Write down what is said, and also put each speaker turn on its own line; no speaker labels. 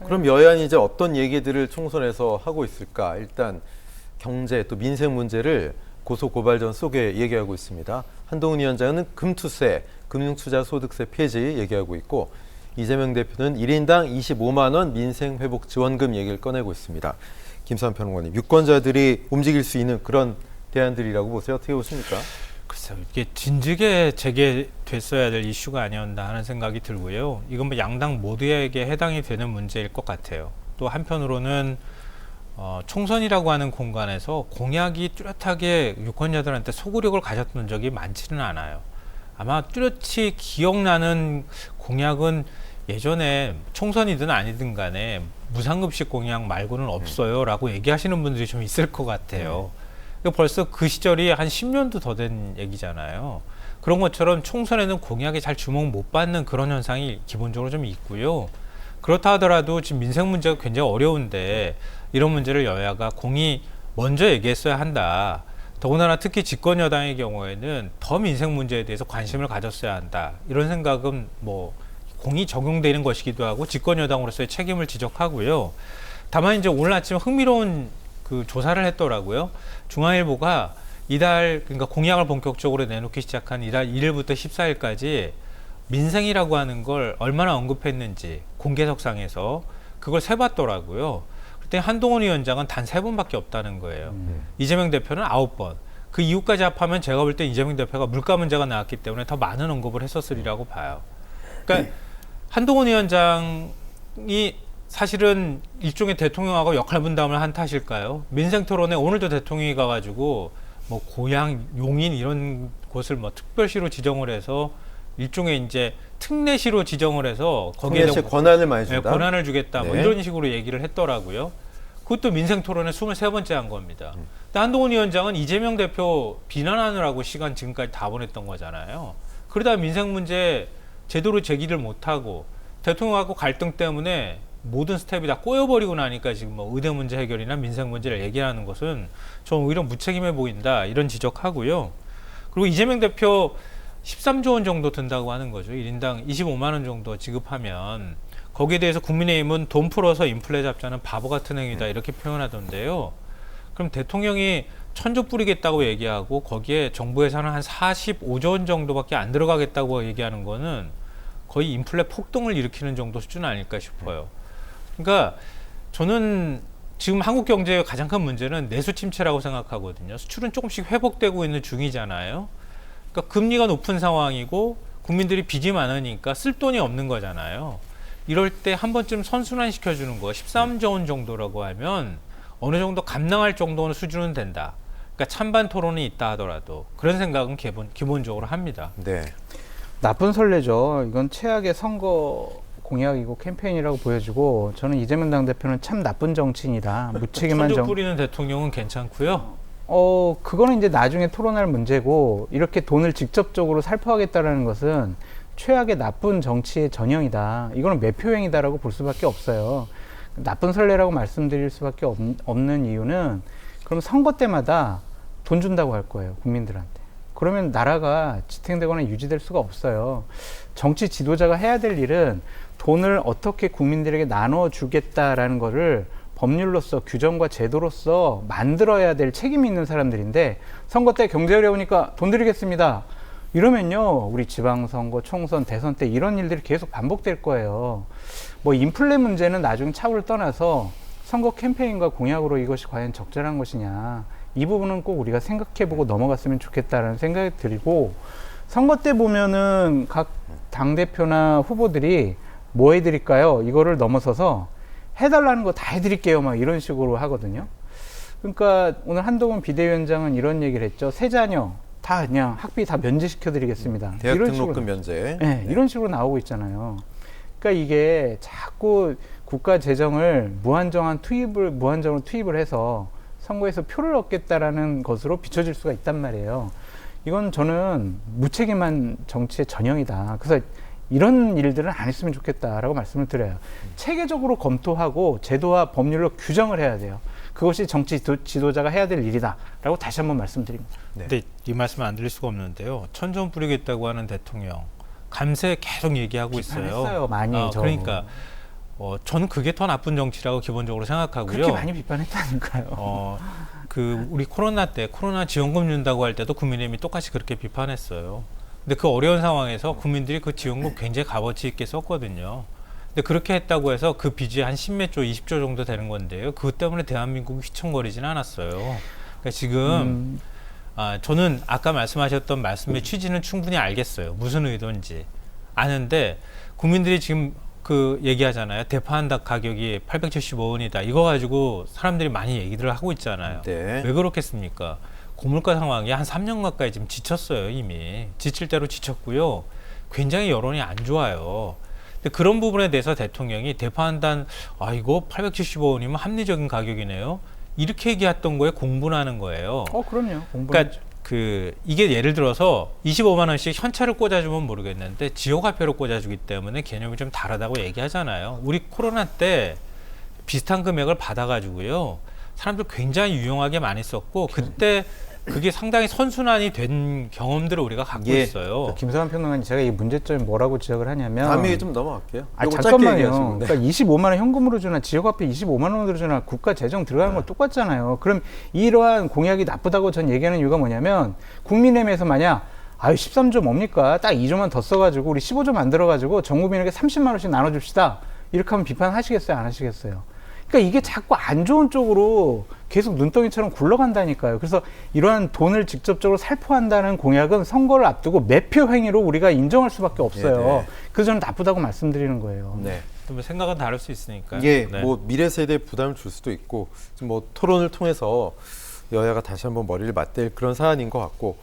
그럼 여야는 이제 어떤 얘기들을 총선에서 하고 있을까? 일단 경제 또 민생 문제를 고소고발전 속에 얘기하고 있습니다. 한동훈 위원장은 금투세, 금융투자소득세 폐지 얘기하고 있고 이재명 대표는 1인당 25만 원 민생회복 지원금 얘기를 꺼내고 있습니다. 김수환 평론가님, 유권자들이 움직일 수 있는 그런 대안들이라고 보세요. 어떻게 보십니까?
글쎄요, 이게 진즉에 제기됐어야 될 이슈가 아니었나 하는 생각이 들고요. 이건 뭐 양당 모두에게 해당이 되는 문제일 것 같아요. 또 한편으로는 총선이라고 하는 공간에서 공약이 뚜렷하게 유권자들한테 소구력을 가졌던 적이 많지는 않아요. 아마 뚜렷이 기억나는 공약은 예전에 총선이든 아니든 간에 무상급식 공약 말고는 없어요 라고 얘기하시는 분들이 좀 있을 것 같아요. 벌써 그 시절이 한 10년도 더 된 얘기잖아요. 그런 것처럼 총선에는 공약에 잘 주목 못 받는 그런 현상이 기본적으로 좀 있고요. 그렇다 하더라도 지금 민생 문제가 굉장히 어려운데 이런 문제를 여야가 공이 먼저 얘기했어야 한다. 더군다나 특히 집권 여당의 경우에는 더 민생 문제에 대해서 관심을 가졌어야 한다. 이런 생각은 뭐 공이 적용되는 것이기도 하고 집권 여당으로서의 책임을 지적하고요. 다만 이제 오늘 아침 흥미로운 그 조사를 했더라고요. 중앙일보가 이달 그러니까 공약을 본격적으로 내놓기 시작한 이달 1일부터 14일까지 민생이라고 하는 걸 얼마나 언급했는지 공개석상에서 그걸 세봤더라고요. 그때 한동훈 위원장은 단 3번밖에 없다는 거예요. 이재명 대표는 9번. 그 이후까지 합하면 제가 볼 때 이재명 대표가 물가 문제가 나왔기 때문에 더 많은 언급을 했었으리라고 봐요. 그러니까 한동훈 위원장이 사실은 일종의 대통령하고 역할 분담을 한 탓일까요? 민생 토론에 오늘도 대통령이 가가지고 뭐 고향, 용인 이런 곳을 뭐 특별시로 지정을 해서 일종의 이제 특례시로 지정을 해서 거기에
대해서 권한을 많이 준다.
권한을 주겠다.
네.
뭐 이런 식으로 얘기를 했더라고요. 그것도 민생 토론의 23번째 한 겁니다. 근데 한동훈 위원장은 이재명 대표 비난하느라고 시간 지금까지 다 보냈던 거잖아요. 그러다 민생 문제 제대로 제기를 못하고 대통령하고 갈등 때문에 모든 스텝이 다 꼬여버리고 나니까 지금 뭐 의대 문제 해결이나 민생 문제를 얘기하는 것은 좀 오히려 무책임해 보인다 이런 지적하고요. 그리고 이재명 대표 13조 원 정도 든다고 하는 거죠. 1인당 25만 원 정도 지급하면 거기에 대해서 국민의힘은 돈 풀어서 인플레 잡자는 바보 같은 행위다 이렇게 표현하던데요. 그럼 대통령이 1,000조 뿌리겠다고 얘기하고 거기에 정부 예산은 한 45조 원 정도밖에 안 들어가겠다고 얘기하는 거는 거의 인플레 폭등을 일으키는 정도 수준 아닐까 싶어요. 그러니까 저는 지금 한국 경제의 가장 큰 문제는 내수 침체라고 생각하거든요. 수출은 조금씩 회복되고 있는 중이잖아요. 그러니까 금리가 높은 상황이고 국민들이 빚이 많으니까 쓸 돈이 없는 거잖아요. 이럴 때 한 번쯤 선순환 시켜주는 거 13조 원 정도라고 하면 어느 정도 감당할 정도는 수준은 된다. 그러니까 찬반 토론이 있다 하더라도 그런 생각은 기본적으로 합니다.
네.
나쁜 선례죠. 이건 최악의 선거 공약이고 캠페인이라고 보여지고 저는 이재명 당대표는 참 나쁜 정치인이다. 무책임한
천조 뿌리는 대통령은 괜찮고요.
그거는 이제 나중에 토론할 문제고 이렇게 돈을 직접적으로 살포하겠다라는 것은 최악의 나쁜 정치의 전형이다. 이거는 매표행위다라고 볼 수밖에 없어요. 나쁜 선례라고 말씀드릴 수밖에 없는 이유는 그럼 선거 때마다 돈 준다고 할 거예요. 국민들한테. 그러면 나라가 지탱되거나 유지될 수가 없어요. 정치 지도자가 해야 될 일은 돈을 어떻게 국민들에게 나눠주겠다라는 거를 법률로서 규정과 제도로서 만들어야 될 책임이 있는 사람들인데 선거 때 경제 어려우니까 돈 드리겠습니다. 이러면요 우리 지방선거, 총선, 대선 때 이런 일들이 계속 반복될 거예요. 뭐 인플레 문제는 나중에 차후를 떠나서 선거 캠페인과 공약으로 이것이 과연 적절한 것이냐 이 부분은 꼭 우리가 생각해보고 넘어갔으면 좋겠다라는 생각이 들고 선거 때 보면은 각 당대표나 후보들이 뭐 해드릴까요? 이거를 넘어서서 해달라는 거 다 해드릴게요 막 이런 식으로 하거든요. 그러니까 오늘 한동훈 비대위원장은 이런 얘기를 했죠. 세 자녀 다 그냥 학비 다 면제시켜드리겠습니다.
대학
이런
등록금
식으로,
면제.
네, 이런 식으로 나오고 있잖아요. 그러니까 이게 자꾸 국가 재정을 무한정으로 투입을 해서 선거에서 표를 얻겠다라는 것으로 비춰질 수가 있단 말이에요. 이건 저는 무책임한 정치의 전형이다. 그래서 이런 일들은 안 했으면 좋겠다라고 말씀을 드려요. 체계적으로 검토하고 제도와 법률로 규정을 해야 돼요. 그것이 정치 지도자가 해야 될 일이다라고 다시 한번 말씀드립니다.
네. 근데 이 말씀을 안 드릴 수가 없는데요. 1,000조 뿌리겠다고 하는 대통령 감세 계속 얘기하고 있어요.
비판했어요, 많이.
그러니까 저는 그게 더 나쁜 정치라고 기본적으로 생각하고요.
그렇게 많이 비판했다니까요.
우리 코로나 때 코로나 지원금 준다고 할 때도 국민의힘이 똑같이 그렇게 비판했어요. 근데 그 어려운 상황에서 국민들이 그 지원금 굉장히 값어치 있게 썼거든요. 근데 그렇게 했다고 해서 그 빚이 한 10몇 조, 20조 정도 되는 건데요. 그것 때문에 대한민국이 휘청거리지는 않았어요. 그러니까 지금 저는 아까 말씀하셨던 말씀의 취지는 충분히 알겠어요. 무슨 의도인지 아는데 국민들이 지금 그 얘기하잖아요. 대파한 닭 가격이 875원이다. 이거 가지고 사람들이 많이 얘기들을 하고 있잖아요.
네.
왜 그렇겠습니까? 고물가 상황이 한 3년 가까이 지금 지쳤어요. 이미 지칠 대로 지쳤고요. 굉장히 여론이 안 좋아요. 근데 그런 부분에 대해서 대통령이 대파한단 이거 875원이면 합리적인 가격이네요. 이렇게 얘기했던 거에 공분하는 거예요.
그럼요.
그러니까 이게 예를 들어서 25만 원씩 현찰을 꽂아주면 모르겠는데 지역화폐로 꽂아주기 때문에 개념이 좀 다르다고 얘기하잖아요. 우리 코로나 때 비슷한 금액을 받아가지고요. 사람들 굉장히 유용하게 많이 썼고 그때 그게 상당히 선순환이 된 경험들을 우리가 갖고 있어요.
김성환 평론가님, 제가 이 문제점이 뭐라고 지적을 하냐면
다음 얘기 좀 넘어갈게요. 요거 짧게
잠깐만요.
얘기하시고. 네.
그러니까 25만 원 현금으로 주나 지역화폐 25만 원으로 주나 국가 재정 들어가는 건 똑같잖아요. 그럼 이러한 공약이 나쁘다고 전 얘기하는 이유가 뭐냐면 국민의힘에서 만약 13조 뭡니까? 딱 2조만 더 써가지고 우리 15조 만들어가지고 전 국민에게 30만 원씩 나눠줍시다. 이렇게 하면 비판하시겠어요? 안 하시겠어요? 그러니까 이게 자꾸 안 좋은 쪽으로 계속 눈덩이처럼 굴러간다니까요. 그래서 이러한 돈을 직접적으로 살포한다는 공약은 선거를 앞두고 매표 행위로 우리가 인정할 수밖에 없어요.
네네.
그래서 저는 나쁘다고 말씀드리는 거예요.
네.
또 생각은 다를 수 있으니까요.
이게
네.
뭐 미래 세대에 부담을 줄 수도 있고 지금 뭐 토론을 통해서 여야가 다시 한번 머리를 맞댈 그런 사안인 것 같고